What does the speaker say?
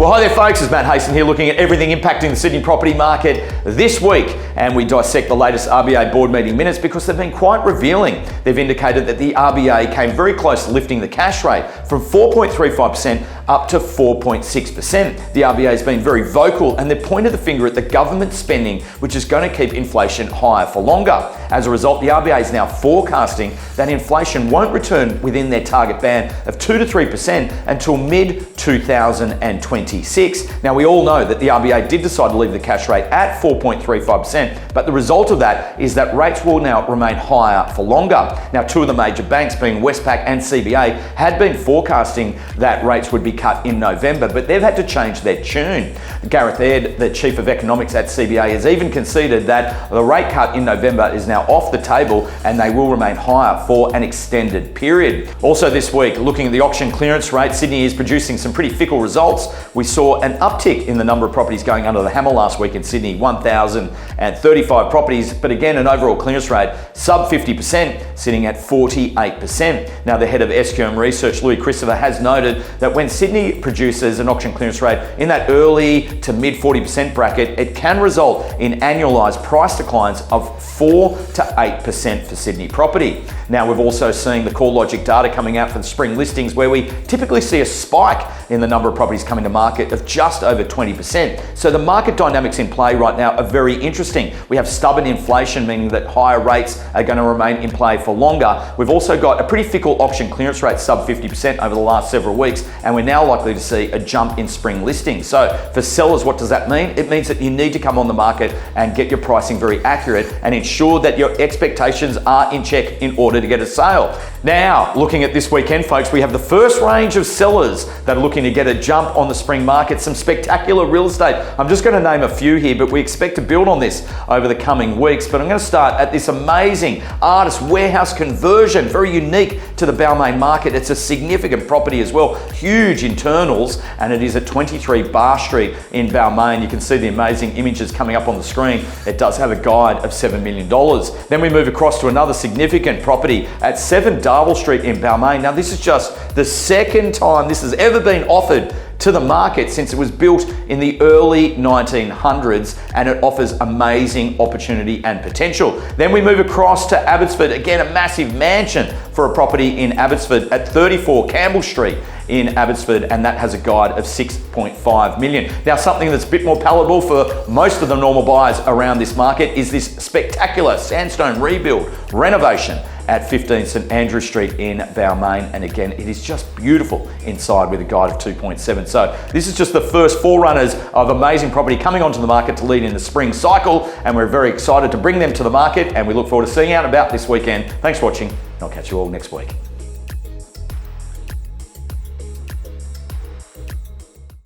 Well, hi there folks, it's Matt Hayson here looking at everything impacting the Sydney property market this week, and we dissect the latest RBA board meeting minutes because they've been quite revealing. They've indicated that the RBA came very close to lifting the cash rate from 4.35% up to 4.6%. The RBA has been very vocal and they've pointed the finger at the government spending, which is going to keep inflation higher for longer. As a result, the RBA is now forecasting that inflation won't return within their target band of 2 to 3% until mid-2026. Now, we all know that the RBA did decide to leave the cash rate at 4.35%, but the result of that is that rates will now remain higher for longer. Now, two of the major banks, being Westpac and CBA, had been forecasting that rates would be cut in November, but they've had to change their tune. Gareth Aird, the Chief of Economics at CBA, has even conceded that the rate cut in November is now off the table and they will remain higher for an extended period. Also this week, looking at the auction clearance rate, Sydney is producing some pretty fickle results. We saw an uptick in the number of properties going under the hammer last week in Sydney, 1,035 properties, but again, an overall clearance rate sub 50%, sitting at 48%. Now, the head of SQM Research, Louis Christopher, has noted that when Sydney produces an auction clearance rate in that early to mid 40% bracket, it can result in annualised price declines of 4 to 8% for Sydney property. Now, we've also seen the CoreLogic data coming out for the spring listings, where we typically see a spike in the number of properties coming to market of just over 20%. So the market dynamics in play right now are very interesting. We have stubborn inflation, meaning that higher rates are going to remain in play for longer. We've also got a pretty fickle auction clearance rate, sub 50% over the last several weeks, and we're now likely to see a jump in spring listings. So for sellers, what does that mean? It means that you need to come on the market and get your pricing very accurate and ensure that your expectations are in check in order to get a sale. Now, looking at this weekend, folks, we have the first range of sellers that are looking to get a jump on the spring market, some spectacular real estate. I'm just going to name a few here, but we expect to build on this over the coming weeks. But I'm going to start at this amazing artist warehouse conversion, very unique to the Balmain market. It's a significant property as well, huge internals, and it is at 23 Bar Street in Balmain. You can see the amazing images coming up on the screen. It does have a guide of $7 million. Then we move across to another significant property at 7 Darwell Street in Balmain. Now, this is just the second time this has ever been offered to the market since it was built in the early 1900s, and it offers amazing opportunity and potential. Then we move across to Abbotsford, again a massive mansion for a property in Abbotsford at 34 Campbell Street in Abbotsford, and that has a guide of 6.5 million. Now, something that's a bit more palatable for most of the normal buyers around this market is this spectacular sandstone rebuild renovation at 15 St Andrew Street in Balmain, and again, it is just beautiful inside with a guide of 2.7. So this is just the first forerunners of amazing property coming onto the market to lead in the spring cycle, and we're very excited to bring them to the market, and we look forward to seeing you out and about this weekend. Thanks for watching, and I'll catch you all next week.